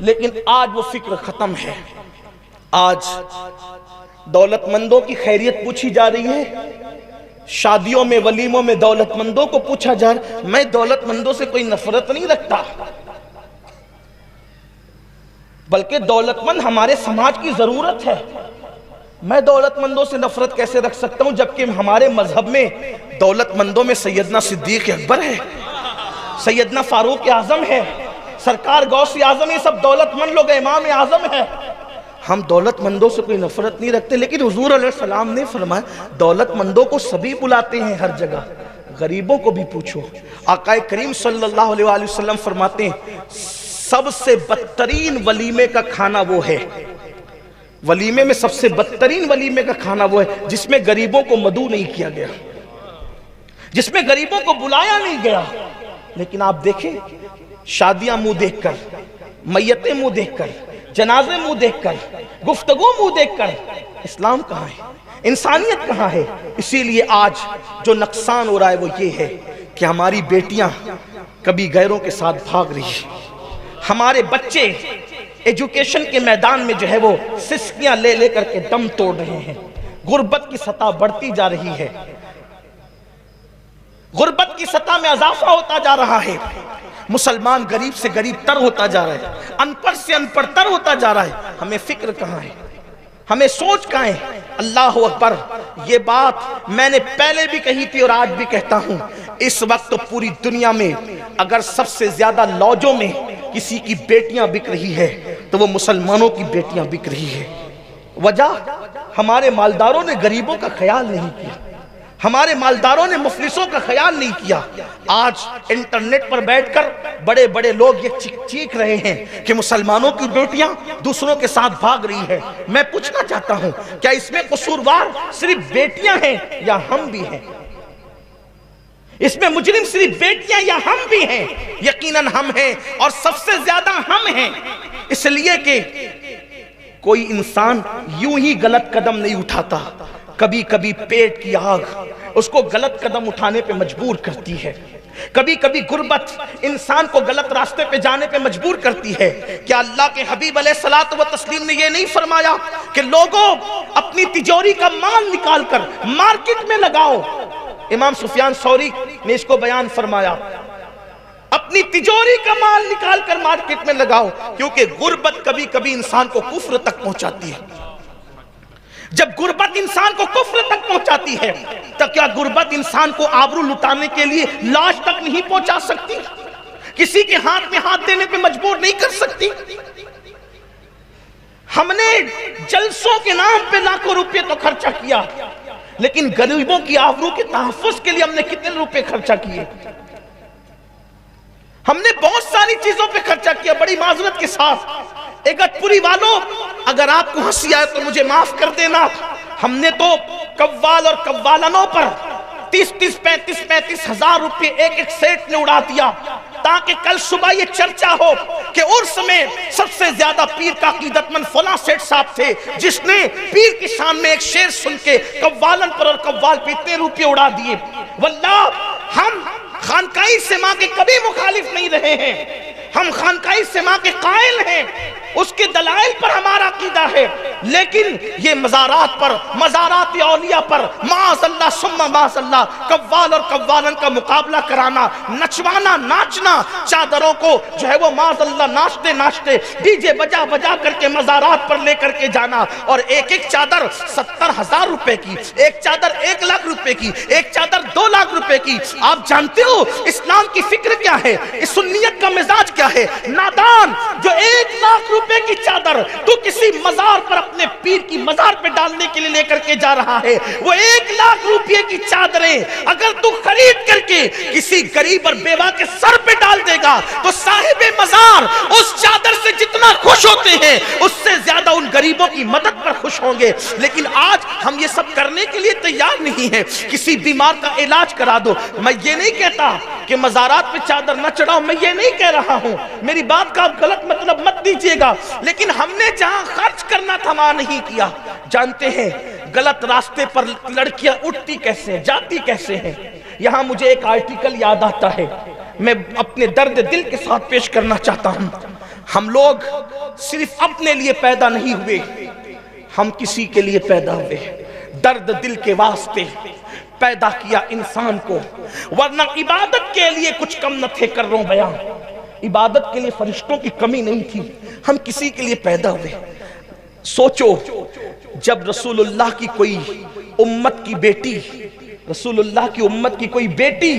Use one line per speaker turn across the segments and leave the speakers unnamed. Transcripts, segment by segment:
لیکن آج وہ فکر ختم ہے. آج دولت مندوں کی خیریت پوچھی جا رہی ہے، شادیوں میں ولیموں میں دولت مندوں کو پوچھا جا رہا ہے. میں دولت مندوں سے کوئی نفرت نہیں رکھتا، بلکہ دولت مند ہمارے سماج کی ضرورت ہے. میں دولت مندوں سے نفرت کیسے رکھ سکتا ہوں جبکہ ہمارے مذہب میں دولت مندوں میں سیدنا صدیق اکبر ہے، سیدنا فاروق اعظم ہے، سرکار غوث اعظم، یہ سب دولت مند لوگ، امام اعظم ہے. ہم دولت مندوں سے کوئی نفرت نہیں رکھتے، لیکن حضور علیہ السلام نے فرمایا دولت مندوں کو سبھی بلاتے ہیں ہر جگہ، غریبوں کو بھی پوچھو. آقا کریم صلی اللہ علیہ وآلہ وسلم فرماتے ہیں سب سے بدترین ولیمے کا کھانا وہ ہے، ولیمے میں سب سے بدترین ولیمے کا کھانا وہ ہے جس میں غریبوں کو مدعو نہیں کیا گیا، جس میں غریبوں کو بلایا نہیں گیا. لیکن آپ دیکھیں شادیاں منہ دیکھ کر، میتیں منہ دیکھ کر، جنازے منہ دیکھ کر، گفتگو منہ دیکھ کر، اسلام کہاں ہے، انسانیت کہاں ہے؟ اسی لیے آج جو نقصان ہو رہا ہے وہ یہ ہے کہ ہماری بیٹیاں کبھی غیروں کے ساتھ بھاگ رہی ہیں، ہمارے بچے ایجوکیشن کے میدان میں جو ہے وہ سسکیاں لے لے کر کے دم توڑ رہے ہیں. غربت کی سطح بڑھتی جا رہی ہے، غربت کی سطح میں اضافہ ہوتا جا رہا ہے. مسلمان غریب سے غریب تر ہوتا جا رہا ہے، ان پڑھ سے ان پڑھ تر ہوتا جا رہا ہے. ہمیں فکر کہاں ہے، ہمیں سوچ کہاں ہے؟ اللہ اکبر. یہ بات میں نے پہلے بھی کہی تھی اور آج بھی کہتا ہوں، اس وقت پوری دنیا میں اگر سب سے زیادہ لاجوں میں کسی کی بیٹیاں بک رہی ہے تو وہ مسلمانوں کی بیٹیاں بک رہی ہے. وجہ ہمارے مالداروں نے غریبوں کا خیال نہیں کیا، ہمارے مالداروں نے مفلسوں کا خیال نہیں کیا. آج انٹرنیٹ پر بیٹھ کر بڑے بڑے لوگ یہ چیخ رہے ہیں کہ مسلمانوں کی بیٹیاں دوسروں کے ساتھ بھاگ رہی ہیں. میں پوچھنا چاہتا ہوں کیا اس میں قصوروار صرف بیٹیاں ہیں یا ہم بھی ہیں؟ اس میں مجرم صرف بیٹیاں یا ہم بھی ہیں؟ یقیناً ہم ہیں، اور سب سے زیادہ ہم ہیں. اس لیے کہ کوئی انسان یوں ہی غلط قدم نہیں اٹھاتا، کبھی کبھی پیٹ کی آگ اس کو غلط قدم اٹھانے پہ مجبور کرتی ہے، کبھی کبھی غربت انسان کو غلط راستے پہ جانے پہ مجبور کرتی ہے. کیا اللہ کے حبیب علیہ الصلوۃ والتسلیم نے یہ نہیں فرمایا کہ لوگوں اپنی تجوری کا مال نکال کر مارکیٹ میں لگاؤ؟ امام سفیان ثوری نے اس کو بیان فرمایا، اپنی تجوری کا مال نکال کر مارکیٹ میں لگاؤ، کیونکہ غربت کبھی کبھی انسان کو کفر تک پہنچاتی ہے. جب غربت انسان کو کفر تک پہنچاتی ہے تو کیا غربت انسان کو آبرو لٹانے کے لیے لاش تک نہیں پہنچا سکتی؟ کسی کے ہاتھ میں ہاتھ دینے پہ مجبور نہیں کر سکتی؟ ہم نے جلسوں کے نام پہ لاکھوں روپے تو خرچہ کیا، لیکن غریبوں کی آبرو کے تحفظ کے لیے ہم نے کتنے روپے خرچہ کیے؟ ہم نے بہت ساری چیزوں پہ خرچہ کیا. بڑی معذرت کے ساتھ اگتپوری والوں، اگر آپ کو ہنسی آئے تو مجھے معاف کر دینا، ہم نے تو قوال اور قوالنوں پر 35 ہزار روپے ایک ایک سیٹ نے اڑا دیا تاکہ کل صبح یہ چرچا ہو کہ عرس میں سب سے زیادہ پیر کا عقیدت مند فلاں سیٹ صاحب تھے جس نے پیر کی شان میں ایک شعر سن کے قوالن پر اور قوال پہ اتنے روپے اڑا دیے. واللہ ہم خانقاہی سما کے کبھی مخالف نہیں رہے ہیں، ہم خانقاہی سما کے قائل ہیں، اس کے دلائل پر ہمارا عقیدہ ہے. لیکن یہ مزارات پر، مزارات اولیاء پر معاذ اللہ ثم معاذ اللہ قوال اور قوالن کا مقابلہ کرانا، نچوانا، ناچنا، چادروں کو جو ہے وہ معاذ اللہ ناچتے ناچتے ڈی جے بجا بجا کر کے مزارات پر لے کر کے جانا، اور ایک ایک چادر 70,000 روپے کی، ایک چادر 1 لاکھ روپے کی، ایک چادر 2 لاکھ روپے کی. آپ جانتے ہو اسلام کی فکر کیا ہے، اس سنیت کا مزاج کیا ہے؟ نادان جو 1 لاکھ روپے کی چادر تو کسی مزار پر اپنے پیر کی مزار پہ ڈالنے کے لیے لے کر کے جا رہا ہے، وہ 1 لاکھ روپے کی چادریں اگر تو خرید کر کے کسی غریب اور بیوہ کے سر پہ ڈال دے گا تو صاحب مزار اس چادر سے جتنا خوش ہوتے ہیں اس سے زیادہ ان غریبوں کی مدد پر خوش ہوں گے. لیکن آج ہم یہ سب کرنے کے لیے تیار نہیں ہیں. کسی بیمار کا علاج کرا دو. میں یہ نہیں کہتا کہ مزارات پہ چادر نہ چڑھاؤ، میں یہ نہیں کہہ رہا ہوں، میری بات کا آپ غلط مطلب مت دیجیے گا، لیکن ہم نے جہاں خرچ کرنا تھا وہاں نہیں کیا. جانتے ہیں غلط راستے پر لڑکیاں اٹھتی کیسے ہیں، جاتی کیسے ہیں؟ یہاں مجھے ایک آرٹیکل یاد آتا ہے، میں اپنے درد دل کے ساتھ پیش کرنا چاہتا ہوں. ہم لوگ صرف اپنے لیے پیدا نہیں ہوئے، ہم کسی کے لیے پیدا ہوئے، درد دل کے واسطے پیدا کیا انسان کو، ورنہ عبادت کے لیے کچھ کم نہ تھے۔ کر رہا ہوں بیان، عبادت کے لیے فرشتوں کی کمی نہیں تھی، ہم کسی کے لیے پیدا ہوئے۔ سوچو جب رسول اللہ کی کوئی امت کی بیٹی، رسول اللہ کی امت کی کوئی بیٹی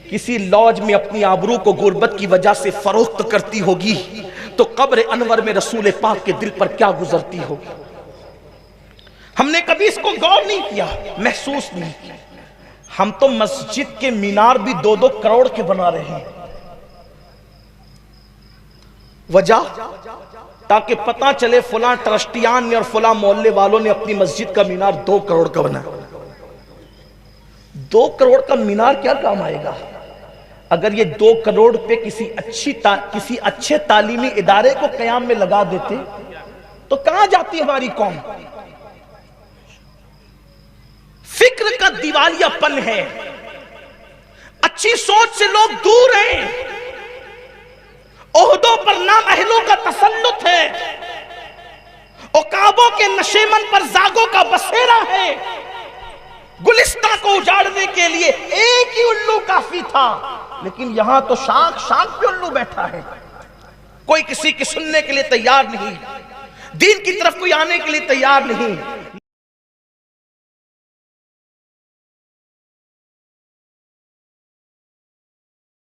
کسی لاج میں اپنی آبرو کو غربت کی وجہ سے فروخت کرتی ہوگی تو قبر انور میں رسول پاک کے دل پر کیا گزرتی ہوگی؟ ہم نے کبھی اس کو غور نہیں کیا، محسوس نہیں کیا۔ ہم تو مسجد کے مینار بھی 2-2 کروڑ کے بنا رہے ہیں۔ وجہ تاکہ پتہ چلے فلاں ٹرسٹیان نے اور فلاں محلے والوں نے اپنی مسجد کا مینار 2 کروڑ کا بنا۔ 2 کروڑ کا مینار کیا کام آئے گا؟ اگر یہ 2 کروڑ پہ کسی اچھے تعلیمی ادارے کو قیام میں لگا دیتے تو کہاں جاتی ہماری قوم؟ فکر کا دیوالیہ پن ہے، اچھی سوچ سے لوگ دور ہیں، عہدوں پر نامحلوں کا تسلط ہے، عقابوں کے نشیمن پر زاغوں کا بسیرا ہے۔ گلستہ کو اجاڑنے کے لیے ایک ہی الو کافی تھا، لیکن یہاں تو شاخ پہ الو بیٹھا ہے، کوئی کسی کی سننے کے لیے تیار نہیں، دین کی طرف کوئی آنے کے لیے تیار نہیں۔